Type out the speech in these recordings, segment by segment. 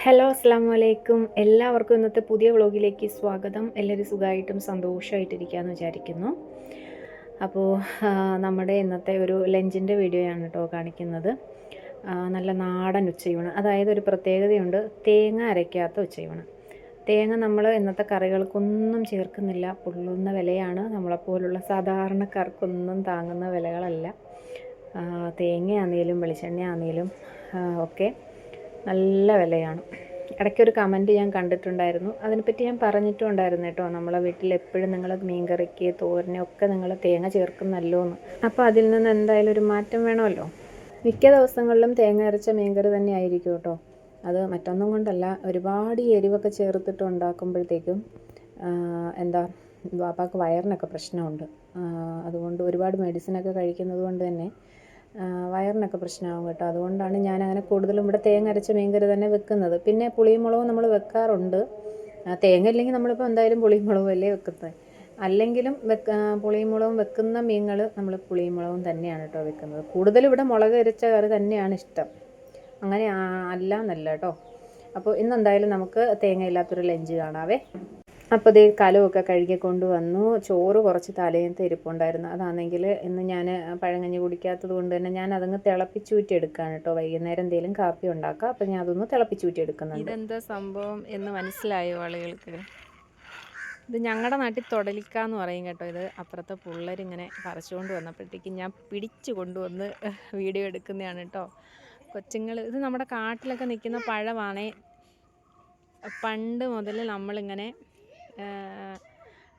Hello, അസ്സാം വലൈക്കും. എല്ലാവർക്കും ഇന്നത്തെ പുതിയ വ്ളോഗിലേക്ക് സ്വാഗതം. എല്ലാവരും സുഖമായിട്ടും സന്തോഷമായിട്ടിരിക്കുകയെന്ന് വിചാരിക്കുന്നു. അപ്പോൾ നമ്മുടെ ഇന്നത്തെ ഒരു ലഞ്ചിൻ്റെ വീഡിയോയാണ് കേട്ടോ കാണിക്കുന്നത്. നല്ല നാടൻ ഉച്ചയൂണ്, അതായത് ഒരു പ്രത്യേകതയുണ്ട്, തേങ്ങ അരയ്ക്കാത്ത ഉച്ചയൂണ്. തേങ്ങ നമ്മൾ ഇന്നത്തെ കറികൾക്കൊന്നും ചേർക്കുന്നില്ല. പൊള്ളുന്ന വിലയാണ്, നമ്മളെപ്പോലുള്ള സാധാരണക്കാർക്കൊന്നും താങ്ങുന്ന വിലകളല്ല. തേങ്ങയാണെങ്കിലും വെളിച്ചെണ്ണയാണെങ്കിലും ഒക്കെ നല്ല വിലയാണ്. ഇടയ്ക്കൊരു കമൻറ്റ് ഞാൻ കണ്ടിട്ടുണ്ടായിരുന്നു, അതിനെപ്പറ്റി ഞാൻ പറഞ്ഞിട്ടും ഉണ്ടായിരുന്നു കേട്ടോ. നമ്മളെ വീട്ടിൽ എപ്പോഴും നിങ്ങൾ മീൻകറിക്ക് തോരനൊക്കെ നിങ്ങൾ തേങ്ങ ചേർക്കുന്നല്ലോ എന്ന്. അപ്പോൾ അതിൽ നിന്ന് എന്തായാലും ഒരു മാറ്റം വേണമല്ലോ. മിക്ക ദിവസങ്ങളിലും തേങ്ങ അരച്ച മീൻകറി തന്നെ ആയിരിക്കും കേട്ടോ. അത് മറ്റൊന്നും കൊണ്ടല്ല, ഒരുപാട് എരിവൊക്കെ ചേർത്തിട്ട് ഉണ്ടാക്കുമ്പോഴത്തേക്കും എന്താ വാപ്പാക്ക് വയറിനൊക്കെ പ്രശ്നമുണ്ട്. അതുകൊണ്ട് ഒരുപാട് മെഡിസിനൊക്കെ കഴിക്കുന്നത് കൊണ്ട് തന്നെ വയറിനൊക്കെ പ്രശ്നമാകും കേട്ടോ. അതുകൊണ്ടാണ് ഞാൻ അങ്ങനെ കൂടുതലും ഇവിടെ തേങ്ങ അരച്ച മീൻകറി തന്നെ വെക്കുന്നത്. പിന്നെ പുളിയും മുളകും നമ്മൾ വെക്കാറുണ്ട്. തേങ്ങ ഇല്ലെങ്കിൽ നമ്മളിപ്പോൾ എന്തായാലും പുളിയും മുളകും അല്ലേ വെക്കുന്നത്. അല്ലെങ്കിലും പുളിയും മുളകും വെക്കുന്ന മീനുകൾ നമ്മൾ പുളിയും മുളകും തന്നെയാണ് കേട്ടോ വെക്കുന്നത്. കൂടുതലും ഇവിടെ മുളക് അരച്ച കറി തന്നെയാണ് ഇഷ്ടം. അങ്ങനെ അല്ല എന്നല്ല കേട്ടോ. അപ്പോൾ ഇന്നെന്തായാലും നമുക്ക് തേങ്ങയില്ലാത്തൊരു ലഞ്ച് കാണാവേ. അപ്പോൾ ഇത് കലമൊക്കെ കഴുകി കൊണ്ടുവന്നു. ചോറ് കുറച്ച് തലേന്നത്തെ ഇരിപ്പുണ്ടായിരുന്നു. അതാണെങ്കിൽ ഇന്ന് ഞാൻ പഴങ്കഞ്ഞി കുടിക്കാത്തത് കൊണ്ട് തന്നെ ഞാൻ അതങ്ങ് തിളപ്പിച്ചൂറ്റി എടുക്കുകയാണ് കേട്ടോ. വൈകുന്നേരം എന്തെങ്കിലും കാപ്പി ഉണ്ടാക്കാം, അപ്പോൾ ഞാൻ അതൊന്ന് തിളപ്പിച്ചൂറ്റി എടുക്കുന്നുണ്ട്. ഇതെന്താ സംഭവം എന്ന് മനസ്സിലായോ ആളുകൾക്ക്? ഇത് ഞങ്ങളുടെ നാട്ടിൽ തൊടലിക്കാന്ന് പറയും കേട്ടോ. ഇത് അപ്പുറത്തെ പിള്ളേരിങ്ങനെ പറിച്ചുകൊണ്ട് വന്നപ്പോഴത്തേക്കും ഞാൻ പിടിച്ചു കൊണ്ടുവന്ന് വീഡിയോ എടുക്കുന്നതാണ് കേട്ടോ. കൊച്ചുങ്ങൾ, ഇത് നമ്മുടെ കാട്ടിലൊക്കെ നിൽക്കുന്ന പഴമാണേ. പണ്ട് മുതൽ നമ്മളിങ്ങനെ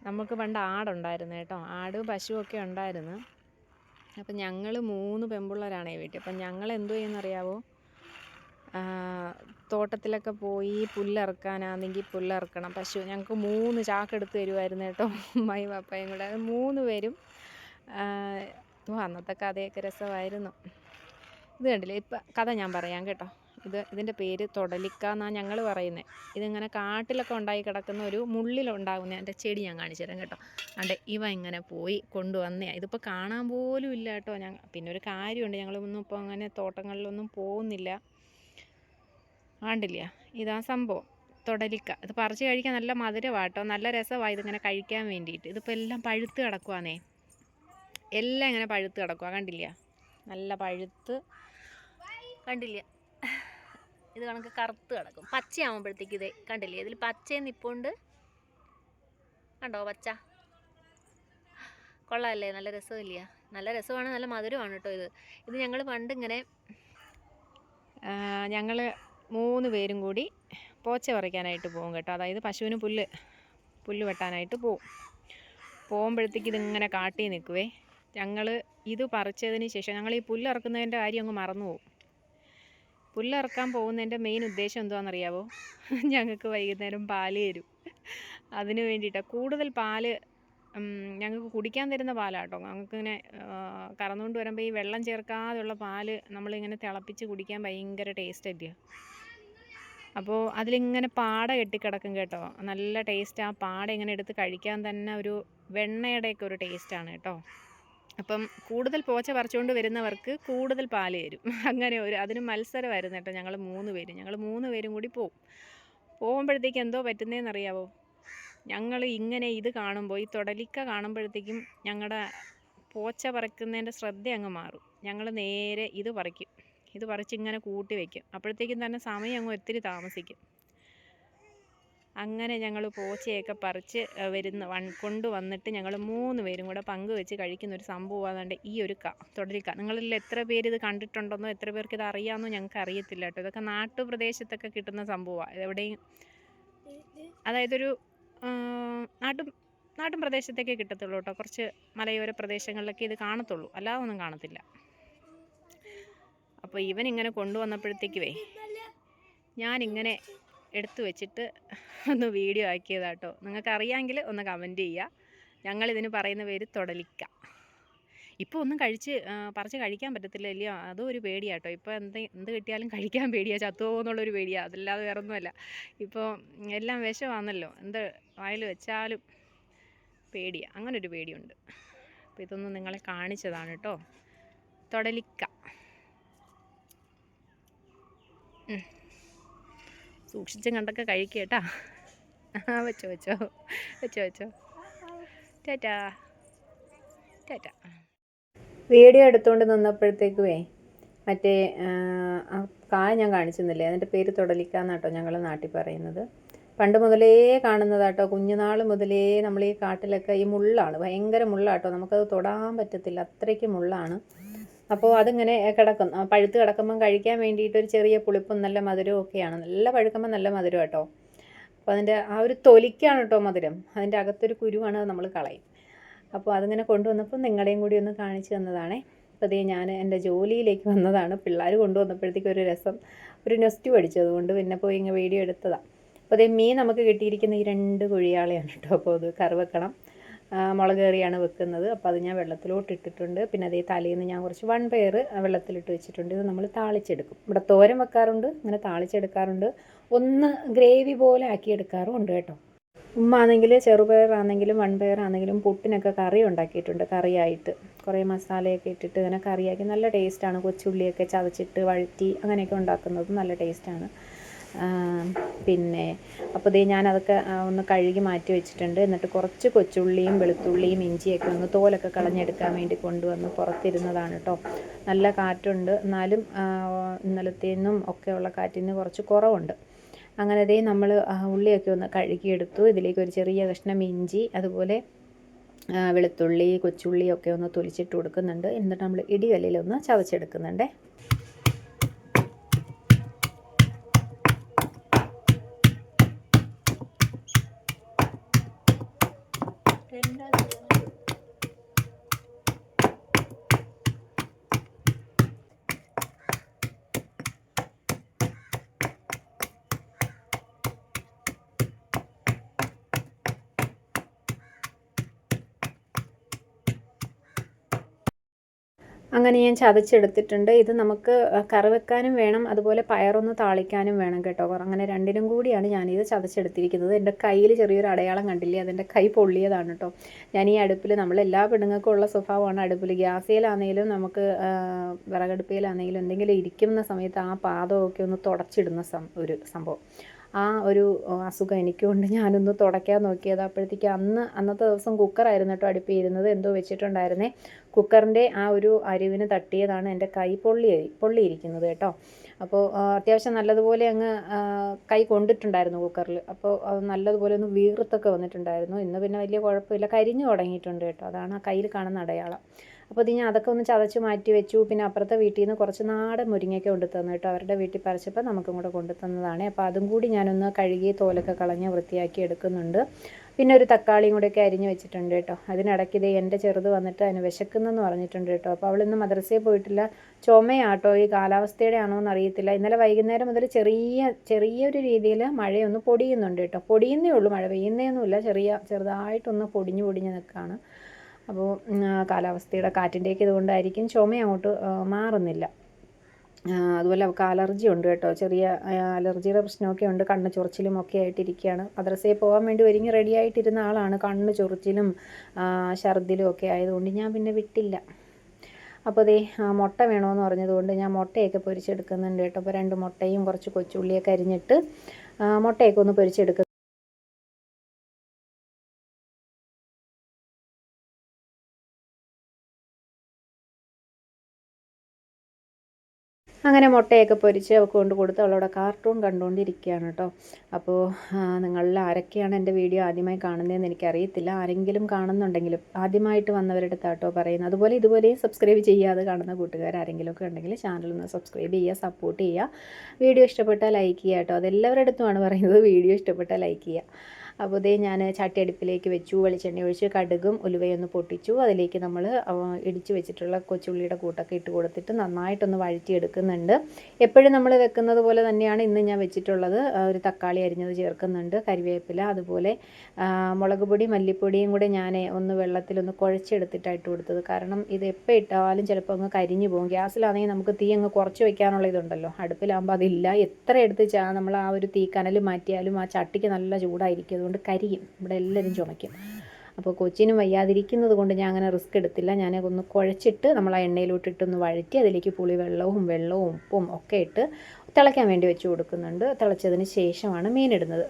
നമുക്ക് പണ്ട് ആടുണ്ടായിരുന്നു കേട്ടോ. ആട് പശുവൊക്കെ ഉണ്ടായിരുന്നു. അപ്പം ഞങ്ങൾ 3 പെൺപിള്ളേരാണേ വീട്ടിൽ. അപ്പം ഞങ്ങൾ എന്തു ചെയ്യുമെന്നറിയാവോ? തോട്ടത്തിലൊക്കെ പോയി പുല്ലിറക്കാനാണെങ്കിൽ പുല്ലിറക്കണം. പശു ഞങ്ങൾക്ക് 3 ചാക്കെടുത്ത് തരുമായിരുന്നു കേട്ടോ, അമ്മായിയും പാപ്പായും കൂടെ. 3 പേരും അന്നത്തെ കഥയൊക്കെ രസമായിരുന്നു. ഇത് കണ്ടില്ലേ, ഇപ്പം കഥ ഞാൻ പറയാം കേട്ടോ. ഇതിൻ്റെ പേര് തൊടലിക്ക എന്നാണ് ഞങ്ങൾ പറയുന്നത്. ഇതിങ്ങനെ കാട്ടിലൊക്കെ ഉണ്ടായി കിടക്കുന്ന ഒരു മുള്ളിലുണ്ടാകുന്ന എൻ്റെ ചെടി ഞാൻ കാണിച്ചു തരാം കേട്ടോ. അതെ, ഇവ ഇങ്ങനെ പോയി കൊണ്ടുവന്നതാണ്. ഇതിപ്പോൾ കാണാൻ പോലും ഇല്ല കേട്ടോ. പിന്നെ ഒരു കാര്യമുണ്ട്, ഞങ്ങളൊന്നും ഇപ്പോൾ അങ്ങനെ തോട്ടങ്ങളിലൊന്നും പോകുന്നില്ല. ആണ്ടില്ല, ഇതാ സംഭവം തൊടലിക്ക. ഇത് പറിച്ച് കഴിക്കാൻ നല്ല മധുരമാട്ടോ, നല്ല രസമാണ് ഇതിങ്ങനെ കഴിക്കാൻ വേണ്ടിയിട്ട്. ഇതിപ്പോൾ എല്ലാം പഴുത്ത് കിടക്കുവാന്നേ, എല്ലാം ഇങ്ങനെ പഴുത്ത് കിടക്കുക, കണ്ടില്ല? നല്ല പഴുത്ത് കണ്ടില്ല. ഇത് കണക്ക് കറുത്ത് കിടക്കും. പച്ചയാകുമ്പോഴത്തേക്ക് ഇതേ കണ്ടില്ലേ, ഇതിൽ പച്ചയും നിപ്പുണ്ട്, കണ്ടോ പച്ച? കൊള്ളാമല്ലേ, നല്ല രസമില്ല? നല്ല രസമാണ്, നല്ല മധുരമാണ് കേട്ടോ. ഇത് ഞങ്ങൾ പണ്ടിങ്ങനെ ഞങ്ങൾ 3 പേരും കൂടി പോച്ച പറിക്കാനായിട്ട് പോകും കേട്ടോ. അതായത് പശുവിന് പുല്ല് വെട്ടാനായിട്ട് പോകുമ്പോഴത്തേക്ക് ഇതിങ്ങനെ കാട്ടി നിൽക്കുവേ. ഞങ്ങൾ ഇത് പറിച്ചതിന് ശേഷം ഞങ്ങൾ ഈ പുല്ലിറക്കുന്നതിൻ്റെ കാര്യം അങ്ങ് മറന്നു പോകും. പുല്ലിറക്കാൻ പോകുന്നതിൻ്റെ മെയിൻ ഉദ്ദേശം എന്താണെന്നറിയാവോ? ഞങ്ങൾക്ക് വൈകുന്നേരം പാല് തരും. അതിന് വേണ്ടിയിട്ടാണ്. കൂടുതൽ പാല് ഞങ്ങൾക്ക് കുടിക്കാൻ തരുന്ന പാലാട്ടോ. ഞങ്ങൾക്കിങ്ങനെ കറന്നുകൊണ്ട് വരുമ്പോൾ ഈ വെള്ളം ചേർക്കാതെയുള്ള പാല് നമ്മളിങ്ങനെ തിളപ്പിച്ച് കുടിക്കാൻ ഭയങ്കര ടേസ്റ്റ് അല്ലയോ. അപ്പോൾ അതിലിങ്ങനെ പാട കെട്ടിക്കിടക്കും കേട്ടോ, നല്ല ടേസ്റ്റ്. ആ പാട ഇങ്ങനെ എടുത്ത് കഴിക്കാൻ തന്നെ ഒരു വെണ്ണയുടെയൊക്കെ ഒരു ടേസ്റ്റാണ് കേട്ടോ. അപ്പം കൂടുതൽ പോച്ച പറിച്ചുകൊണ്ട് വരുന്നവർക്ക് കൂടുതൽ പാല് തരും. അങ്ങനെ അതിന് മത്സരമായിരുന്നു കേട്ടോ. ഞങ്ങൾ 3 പേരും കൂടി പോകുമ്പോഴത്തേക്ക് എന്തോ പറ്റുന്നതെന്നറിയാവോ? ഞങ്ങൾ ഇങ്ങനെ ഇത് കാണുമ്പോൾ, ഈ തൊടലിക്ക കാണുമ്പോഴത്തേക്കും ഞങ്ങളുടെ പോച്ച പറിക്കുന്നതിൻ്റെ ശ്രദ്ധ അങ്ങ് മാറും. ഞങ്ങൾ നേരെ ഇത് പറിക്കും. ഇത് പറിച്ചിങ്ങനെ കൂട്ടി വയ്ക്കും. അപ്പോഴത്തേക്കും തന്നെ സമയം അങ്ങ് ഒത്തിരി താമസിക്കും. അങ്ങനെ ഞങ്ങൾ പോച്ചയൊക്കെ പറിച്ച് കൊണ്ടുവന്നിട്ട് ഞങ്ങൾ 3 പേരും കൂടെ പങ്കുവെച്ച് കഴിക്കുന്നൊരു സംഭവം. അതുകൊണ്ട് ഈ ഒരു തൊടലിക്ക നിങ്ങളിൽ എത്ര പേര് ഇത് കണ്ടിട്ടുണ്ടെന്നോ എത്ര പേർക്ക് ഇത് അറിയാമെന്നോ ഞങ്ങൾക്ക് അറിയത്തില്ല കേട്ടോ. ഇതൊക്കെ നാട്ടുപ്രദേശത്തൊക്കെ കിട്ടുന്ന സംഭവമാണ്. എവിടെയും, അതായത് ഒരു നാട്ടും പ്രദേശത്തൊക്കെ കിട്ടത്തുള്ളൂ കേട്ടോ. കുറച്ച് മലയോര പ്രദേശങ്ങളിലൊക്കെ ഇത് കാണത്തുള്ളൂ, അല്ലാതെ ഒന്നും കാണത്തില്ല. അപ്പോൾ ഇവനിങ്ങനെ കൊണ്ടുവന്നപ്പോഴത്തേക്കുവേ ഞാനിങ്ങനെ എടുത്തു വെച്ചിട്ട് ഒന്ന് വീഡിയോ ആക്കിയതാട്ടോ. നിങ്ങൾക്ക് അറിയാമെങ്കിൽ ഒന്ന് കമൻറ്റ് ചെയ്യുക. ഞങ്ങളിതിന് പറയുന്ന പേര് തൊടലിക്ക. ഇപ്പോൾ ഒന്നും പറിച്ച് കഴിക്കാൻ പറ്റത്തില്ല അല്ലയോ, അതും ഒരു പേടിയാട്ടോ. ഇപ്പോൾ എന്ത് കിട്ടിയാലും കഴിക്കാൻ പേടിയാണ്, ചത്തുപോകുമോ എന്നുള്ളൊരു പേടിയാണ്, അതല്ലാതെ വേറെ ഒന്നുമല്ല. ഇപ്പോൾ എല്ലാം വിഷമാണല്ലോ, എന്ത് വായിൽ വെച്ചാലും പേടിയാണ്, അങ്ങനൊരു പേടിയുണ്ട്. അപ്പോൾ ഇതൊന്നും നിങ്ങളെ കാണിച്ചതാണ് കേട്ടോ, തൊടലിക്ക. സൂക്ഷിച്ചും കണ്ടൊക്കെ കഴിക്കുക കേട്ടാ. വെച്ചോ വെച്ചോ വെച്ചോ വെച്ചോ. ടാറ്റാ ടാറ്റ. വീഡിയോ എടുത്തുകൊണ്ട് നിന്നപ്പോഴത്തേക്കുവേ മറ്റേ കായ ഞാൻ കാണിച്ചെന്നില്ലേ, അതിൻ്റെ പേര് തൊടലിക്ക എന്നാട്ടോ ഞങ്ങൾ നാട്ടിൽ പറയുന്നത്. പണ്ട് മുതലേ കാണുന്നതാട്ടോ, കുഞ്ഞുനാൾ മുതലേ നമ്മൾ ഈ കാട്ടിലൊക്കെ ഈ മുള്ളാണ്, ഭയങ്കര മുള്ളാട്ടോ, നമുക്കത് തൊടാൻ പറ്റത്തില്ല, അത്രയ്ക്ക് മുള്ളാണ്. അപ്പോൾ അതിങ്ങനെ കിടക്കും, പഴുത്ത് കിടക്കുമ്പം കഴിക്കാൻ വേണ്ടിയിട്ട് ഒരു ചെറിയ പുളിപ്പും നല്ല മധുരവും ഒക്കെയാണ്. നല്ല പഴുക്കുമ്പോൾ നല്ല മധുരം കേട്ടോ. അപ്പോൾ അതിൻ്റെ ആ ഒരു തൊലിക്കാണ് കേട്ടോ മധുരം, അതിൻ്റെ അകത്തൊരു കുരുവാണ്, അത് നമ്മൾ കളയും. അപ്പോൾ അതിങ്ങനെ കൊണ്ടുവന്നപ്പോൾ നിങ്ങളുടെയും കൂടി ഒന്ന് കാണിച്ചു തന്നതാണേ. അപ്പോൾ അതേ ഞാൻ എൻ്റെ ജോലിയിലേക്ക് വന്നതാണ്, പിള്ളേർ കൊണ്ടുവന്നപ്പോഴത്തേക്ക് ഒരു രസം, ഒരു നെസ്റ്റ് പഠിച്ചതുകൊണ്ട് പിന്നെ പോയി ഇങ്ങനെ വീഡിയോ എടുത്തതാണ്. അപ്പോൾ അതേ മീൻ നമുക്ക് കിട്ടിയിരിക്കുന്ന ഈ 2 കുഴിയാളെയാണ് കേട്ടോ. അപ്പോൾ അത് കറി വെക്കണം, മുളക് കറിയാണ് വെക്കുന്നത്. അപ്പോൾ അത് ഞാൻ വെള്ളത്തിലോട്ട് ഇട്ടിട്ടുണ്ട്. പിന്നെ അതേ തലേന്ന് ഞാൻ കുറച്ച് വൺപയർ വെള്ളത്തിലിട്ട് വെച്ചിട്ടുണ്ട്. ഇത് നമ്മൾ താളിച്ചെടുക്കും. ഇവിടെ തോരൻ വെക്കാറുണ്ട്, ഇങ്ങനെ താളിച്ചെടുക്കാറുണ്ട്, ഒന്ന് ഗ്രേവി പോലെ ആക്കി എടുക്കാറുമുണ്ട് കേട്ടോ. ഉമ്മ ആണെങ്കിൽ ചെറുപയറാണെങ്കിലും വൺപയറാണെങ്കിലും പുട്ടിനൊക്കെ കറി ഉണ്ടാക്കിയിട്ടുണ്ട്, കറിയായിട്ട് കുറേ മസാലയൊക്കെ ഇട്ടിട്ട് ഇങ്ങനെ കറിയാക്കി നല്ല ടേസ്റ്റാണ്. കൊച്ചുള്ളിയൊക്കെ ചതച്ചിട്ട് വഴറ്റി അങ്ങനെയൊക്കെ ഉണ്ടാക്കുന്നത് നല്ല ടേസ്റ്റാണ്. പിന്നെ അപ്പോൾ ദേ ഞാനതൊക്കെ ഒന്ന് കഴുകി മാറ്റി വെച്ചിട്ടുണ്ട്. എന്നിട്ട് കുറച്ച് കൊച്ചുള്ളിയും വെളുത്തുള്ളിയും ഇഞ്ചിയൊക്കെ ഒന്ന് തോലൊക്കെ കളഞ്ഞെടുക്കാൻ വേണ്ടി കൊണ്ടുവന്ന് പുറത്തിരുന്നതാണ് കേട്ടോ. നല്ല കാറ്റുണ്ട്, എന്നാലും ഇന്നലത്തേന്നും ഒക്കെയുള്ള കാറ്റിന് കുറച്ച് കുറവുണ്ട്. അങ്ങനെ ദേ നമ്മൾ ഉള്ളിയൊക്കെ ഒന്ന് കഴുകിയെടുത്തു. ഇതിലേക്ക് ഒരു ചെറിയ കഷ്ണം ഇഞ്ചി, അതുപോലെ വെളുത്തുള്ളി കൊച്ചുള്ളിയൊക്കെ ഒന്ന് തൊലിച്ചിട്ട് കൊടുക്കുന്നുണ്ട്. എന്നിട്ട് നമ്മൾ ഇടികല്ലിലൊന്ന് ചതച്ചെടുക്കുന്നുണ്ടേ. അങ്ങനെ ഞാൻ ചതച്ചെടുത്തിട്ടുണ്ട്. ഇത് നമുക്ക് കറി വെക്കാനും വേണം, അതുപോലെ പയറൊന്ന് താളിക്കാനും വേണം കേട്ടോ. അങ്ങനെ രണ്ടിനും കൂടിയാണ് ഞാനിത് ചതച്ചെടുത്തിരിക്കുന്നത്. എൻ്റെ കയ്യിൽ ചെറിയൊരു അടയാളം കണ്ടില്ലേ, അതെൻ്റെ കൈ പൊള്ളിയതാണ് കേട്ടോ. ഞാൻ ഈ അടുപ്പിൽ, നമ്മളെല്ലാ പെണ്ണുങ്ങൾക്കും ഉള്ള സ്വഭാവമാണ് അടുപ്പിൽ, ഗ്യാസിലാണെങ്കിലും നമുക്ക് വിറകടുപ്പിലാണെങ്കിലും എന്തെങ്കിലും ഇരിക്കുന്ന സമയത്ത് ആ പാദമൊക്കെ ഒന്ന് തുടച്ചിടുന്ന ഒരു സംഭവം. ആ ഒരു അസുഖം എനിക്കുണ്ട്. ഞാനൊന്ന് തുടയ്ക്കാൻ നോക്കിയത്, അപ്പോഴത്തേക്ക് അന്നത്തെ ദിവസം കുക്കറായിരുന്നു കേട്ടോ അടുപ്പിൽ ഇരുന്നത്, എന്തോ വെച്ചിട്ടുണ്ടായിരുന്നേ, കുക്കറിൻ്റെ ആ ഒരു അരിവിന് തട്ടിയതാണ് എൻ്റെ കൈ പൊള്ളിയിരിക്കുന്നത് കേട്ടോ. അപ്പോൾ അത്യാവശ്യം നല്ലതുപോലെ അങ്ങ് കൈ കൊണ്ടിട്ടുണ്ടായിരുന്നു കുക്കറിൽ. അപ്പോൾ അത് നല്ലതുപോലെ ഒന്ന് വീർത്തൊക്കെ വന്നിട്ടുണ്ടായിരുന്നു. ഇന്ന് പിന്നെ വലിയ കുഴപ്പമില്ല, കരിഞ്ഞു തുടങ്ങിയിട്ടുണ്ട് കേട്ടോ, അതാണ് ആ കയ്യിൽ കാണുന്ന അടയാളം. അപ്പോൾ ഞാൻ അതൊക്കെ ഒന്ന് ചതച്ച് മാറ്റി വെച്ചു. പിന്നെ അപ്പുറത്തെ വീട്ടിൽ നിന്ന് കുറച്ച് നാടൻ മുരിങ്ങയൊക്കെ കൊണ്ടു തന്നു കേട്ടോ, അവരുടെ വീട്ടിൽ പറിച്ചപ്പോൾ നമുക്കും കൂടെ കൊണ്ടു തന്നതാണ്. അപ്പോൾ അതും കൂടി ഞാനൊന്ന് കഴുകി തോലൊക്കെ കളഞ്ഞ് വൃത്തിയാക്കി എടുക്കുന്നുണ്ട്. പിന്നെ ഒരു തക്കാളിയും കൂടെയൊക്കെ അരിഞ്ഞ് വെച്ചിട്ടുണ്ട് കേട്ടോ. അതിനിടയ്ക്ക് ഇതേ എൻ്റെ ചെറുത് വന്നിട്ട് അതിന് വിശക്കുന്നെന്ന് പറഞ്ഞിട്ടുണ്ട് കേട്ടോ. അപ്പോൾ അവളിന്ന് മദ്രസയിൽ പോയിട്ടില്ല, ചുമയാട്ടോ, ഈ കാലാവസ്ഥയുടെ ആണോ എന്ന് അറിയത്തില്ല. ഇന്നലെ വൈകുന്നേരം മുതൽ ചെറിയൊരു രീതിയിൽ മഴയൊന്ന് പൊടിയുന്നുണ്ട് കേട്ടോ. പൊടിയുന്നേ ഉള്ളൂ, മഴ പെയ്യുന്നേന്നുമില്ല, ചെറുതായിട്ടൊന്ന് പൊടിഞ്ഞ് നിൽക്കുകയാണ്. അപ്പോൾ കാലാവസ്ഥയുടെ കാറ്റിൻ്റെയൊക്കെ ഇതുകൊണ്ടായിരിക്കും ചുമ അങ്ങോട്ട് മാറുന്നില്ല. അതുപോലെ അവൾക്ക് അലർജി ഉണ്ട് കേട്ടോ, ചെറിയ അലർജിയുടെ പ്രശ്നമൊക്കെ ഉണ്ട്, കണ്ണ് ചൊറിച്ചിലും ഒക്കെ ആയിട്ടിരിക്കുകയാണ്. മദ്രസയിൽ പോകാൻ വേണ്ടി ഒരുങ്ങി റെഡി ആയിട്ടിരുന്ന ആളാണ്, കണ്ണ് ചൊറിച്ചിലും ഛർദിലും ഒക്കെ ആയതുകൊണ്ട് ഞാൻ പിന്നെ വിട്ടില്ല. അപ്പോൾ അതേ മുട്ട വേണമെന്ന് പറഞ്ഞതുകൊണ്ട് ഞാൻ മുട്ടയൊക്കെ പൊരിച്ചെടുക്കുന്നുണ്ട് കേട്ടോ. അപ്പോൾ 2 മുട്ടയും കുറച്ച് കൊച്ചുള്ളിയൊക്കെ അരിഞ്ഞിട്ട് മുട്ടയൊക്കെ ഒന്ന് പൊരിച്ചെടുക്കുക. അങ്ങനെ മുട്ടയൊക്കെ പൊരിച്ച് അവൾക്ക് കൊണ്ട് കൊടുത്ത് അവളവിടെ കാർട്ടൂൺ കണ്ടുകൊണ്ടിരിക്കുകയാണ് കേട്ടോ. അപ്പോൾ നിങ്ങളിൽ ആരൊക്കെയാണ് എൻ്റെ വീഡിയോ ആദ്യമായി കാണുന്നതെന്ന് എനിക്കറിയത്തില്ല. ആരെങ്കിലും കാണുന്നുണ്ടെങ്കിലും ആദ്യമായിട്ട് വന്നവരുടെ അടുത്താട്ടോ പറയുന്നത്. അതുപോലെ ഇതുപോലെയും സബ്സ്ക്രൈബ് ചെയ്യാതെ കാണുന്ന കൂട്ടുകാർ ആരെങ്കിലുമൊക്കെ ഉണ്ടെങ്കിൽ ചാനലൊന്ന് സബ്സ്ക്രൈബ് ചെയ്യുക, സപ്പോർട്ട് ചെയ്യുക. വീഡിയോ ഇഷ്ടപ്പെട്ടാൽ ലൈക്ക് ചെയ്യുക കേട്ടോ. അതെല്ലാവരുടെ അടുത്തുമാണ് പറയുന്നത്, വീഡിയോ ഇഷ്ടപ്പെട്ടാൽ ലൈക്ക് ചെയ്യുക. അപ്പോൾ ഇതേ ഞാൻ ചട്ടി അടുപ്പിലേക്ക് വെച്ചു, വെളിച്ചെണ്ണ ഒഴിച്ച് കടുകും ഉലുവയൊന്ന് പൊട്ടിച്ചു. അതിലേക്ക് നമ്മൾ ഇടിച്ച് വെച്ചിട്ടുള്ള കൊച്ചുള്ളിയുടെ കൂട്ടൊക്കെ ഇട്ട് കൊടുത്തിട്ട് നന്നായിട്ടൊന്ന് വഴറ്റിയെടുക്കുന്നുണ്ട്. എപ്പോഴും നമ്മൾ വെക്കുന്നത് പോലെ തന്നെയാണ് ഇന്ന് ഞാൻ വെച്ചിട്ടുള്ളത്. ഒരു തക്കാളി അരിഞ്ഞത് ചേർക്കുന്നുണ്ട്, കരിവേപ്പില, അതുപോലെ മുളക് പൊടി മല്ലിപ്പൊടിയും കൂടെ ഞാൻ ഒന്ന് വെള്ളത്തിലൊന്ന് കുഴച്ചെടുത്തിട്ടായിട്ട് കൊടുത്തത്. കാരണം ഇത് എപ്പോൾ ഇട്ടാലും ചിലപ്പോൾ അങ്ങ് കരിഞ്ഞു പോകും. ഗ്യാസിലാണെങ്കിൽ നമുക്ക് തീ അങ്ങ് കുറച്ച് വയ്ക്കാനുള്ള ഇതുണ്ടല്ലോ, അടുപ്പിലാകുമ്പോൾ അതില്ല. എത്ര എടുത്ത് നമ്മൾ ആ ഒരു തീ കനൽ മാറ്റിയാലും ആ ചട്ടിക്ക് നല്ല ചൂടായിരിക്കും, അതുകൊണ്ട് കരിയും, ഇവിടെ എല്ലാവരും ചുമയ്ക്കും. അപ്പോൾ കൊച്ചിനും വയ്യാതിരിക്കുന്നത് കൊണ്ട് ഞാൻ അങ്ങനെ റിസ്ക് എടുത്തില്ല. ഞാൻ ഒന്ന് കുഴച്ചിട്ട് നമ്മൾ ആ എണ്ണയിലോട്ടിട്ടൊന്ന് വഴറ്റി അതിലേക്ക് പുളിവെള്ളവും ഉപ്പും ഒക്കെ ഇട്ട് തിളയ്ക്കാൻ വേണ്ടി വെച്ച് കൊടുക്കുന്നുണ്ട്. തിളച്ചതിന് ശേഷമാണ് മീനിടുന്നത്.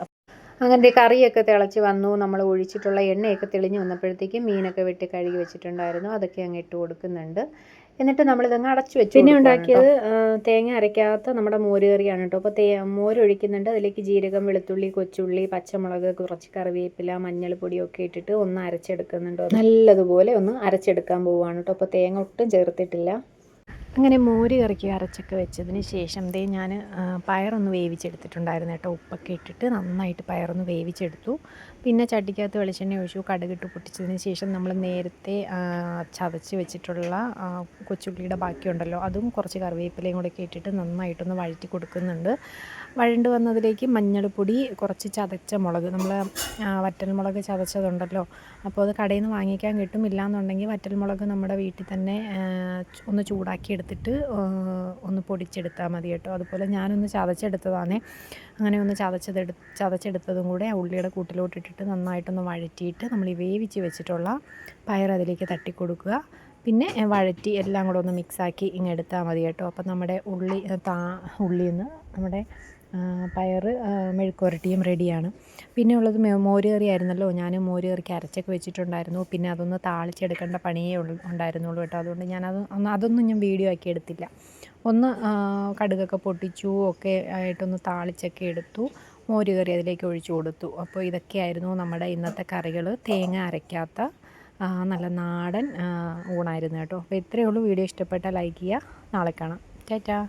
അങ്ങനെ കറിയൊക്കെ തിളച്ച് വന്നു, നമ്മൾ ഒഴിച്ചിട്ടുള്ള എണ്ണയൊക്കെ തെളിഞ്ഞ് വന്നപ്പോഴത്തേക്കും മീനൊക്കെ വെട്ടി കഴുകി വെച്ചിട്ടുണ്ടായിരുന്നു, അതൊക്കെ അങ്ങ് ഇട്ട് കൊടുക്കുന്നുണ്ട്. എന്നിട്ട് നമ്മളിതങ്ങ് അടച്ചു വെച്ചു. പിന്നെ ഉണ്ടാക്കിയത് തേങ്ങ അരയ്ക്കാത്ത നമ്മുടെ മോര് കറിയാണ് കേട്ടോ. അപ്പോൾ മോര് ഒഴിക്കുന്നുണ്ട്, അതിലേക്ക് ജീരകം, വെളുത്തുള്ളി, കൊച്ചുള്ളി, പച്ചമുളക്, കുറച്ച് കറിവേപ്പില, മഞ്ഞൾപ്പൊടിയൊക്കെ ഇട്ടിട്ട് ഒന്ന് അരച്ചെടുക്കുന്നുണ്ട്. നല്ലതുപോലെ ഒന്ന് അരച്ചെടുക്കാൻ പോവുകയാണ് കേട്ടോ. അപ്പോൾ തേങ്ങ ഒട്ടും ചേർത്തിട്ടില്ല. അങ്ങനെ മോര് കറിക്ക് അരച്ചൊക്കെ വെച്ചതിന് ശേഷം ഞാൻ പയറൊന്ന് വേവിച്ചെടുത്തിട്ടുണ്ടായിരുന്നു കേട്ടോ. ഉപ്പൊക്കെ ഇട്ടിട്ട് നന്നായിട്ട് പയറൊന്ന് വേവിച്ചെടുത്തു. പിന്നെ ചട്ടിക്കകത്ത് വെളിച്ചെണ്ണ ഒഴിച്ചു, കടുകിട്ട് പൊട്ടിച്ചതിന് ശേഷം നമ്മൾ നേരത്തെ ചതച്ച് വെച്ചിട്ടുള്ള കൊച്ചുള്ളിയുടെ ബാക്കിയുണ്ടല്ലോ, അതും കുറച്ച് കറിവേപ്പിലയും കൂടെ ഒക്കെ ഇട്ടിട്ട് നന്നായിട്ടൊന്ന് വഴറ്റി കൊടുക്കുന്നുണ്ട്. വഴണ്ട് വന്നതിലേക്ക് മഞ്ഞൾപ്പൊടി, കുറച്ച് ചതച്ച മുളക്, നമ്മൾ വറ്റൽമുളക് ചതച്ചതുണ്ടല്ലോ, അപ്പോൾ അത് കടയിൽ നിന്ന് വാങ്ങിക്കാൻ കിട്ടും. ഇല്ലാന്നുണ്ടെങ്കിൽ വറ്റൽമുളക് നമ്മുടെ വീട്ടിൽ തന്നെ ഒന്ന് ചൂടാക്കി എടുത്തിട്ട് ഒന്ന് പൊടിച്ചെടുത്താൽ മതി കേട്ടോ. അതുപോലെ ഞാനൊന്ന് ചതച്ചെടുത്തതാണ്. അങ്ങനെ ഒന്ന് ചതച്ചെടുത്തതും കൂടെ ആ ഉള്ളിയുടെ കൂട്ടിലോട്ടിട്ടിട്ട് നന്നായിട്ടൊന്ന് വഴറ്റിയിട്ട് നമ്മൾ ഈ വേവിച്ച് വെച്ചിട്ടുള്ള പയർ അതിലേക്ക് തട്ടിക്കൊടുക്കുക. പിന്നെ വഴറ്റി എല്ലാം കൂടെ ഒന്ന് മിക്സാക്കി ഇങ്ങെടുത്താൽ മതി കേട്ടോ. അപ്പം നമ്മുടെ ഉള്ളിയിൽ നിന്ന് നമ്മുടെ പയർ മെഴുക്കുവരട്ടിയും റെഡിയാണ്. പിന്നെ ഉള്ളത് മോര് കറി ആയിരുന്നല്ലോ. ഞാൻ മോര് കറിക്ക് അരച്ചൊക്കെ വെച്ചിട്ടുണ്ടായിരുന്നു. പിന്നെ അതൊന്ന് താളിച്ചെടുക്കേണ്ട പണിയേ ഉണ്ടായിരുന്നുള്ളൂ കേട്ടോ. അതുകൊണ്ട് അതൊന്നും ഞാൻ വീഡിയോ ആക്കി എടുത്തില്ല. ഒന്ന് കടുകൊക്കെ പൊട്ടിച്ചു ഒക്കെ ആയിട്ടൊന്ന് താളിച്ചൊക്കെ എടുത്തു. മോര് കറി അതിലേക്ക് ഒഴിച്ചു കൊടുത്തു. അപ്പോൾ ഇതൊക്കെയായിരുന്നു നമ്മുടെ ഇന്നത്തെ കറികൾ. തേങ്ങ അരയ്ക്കാത്ത നല്ല നാടൻ ഊണായിരുന്നു കേട്ടോ. അപ്പോൾ ഇത്രയേ ഉള്ളൂ. വീഡിയോ ഇഷ്ടപ്പെട്ടാൽ ലൈക്ക് ചെയ്യുക. നാളെ കാണാം. ടാറ്റാ.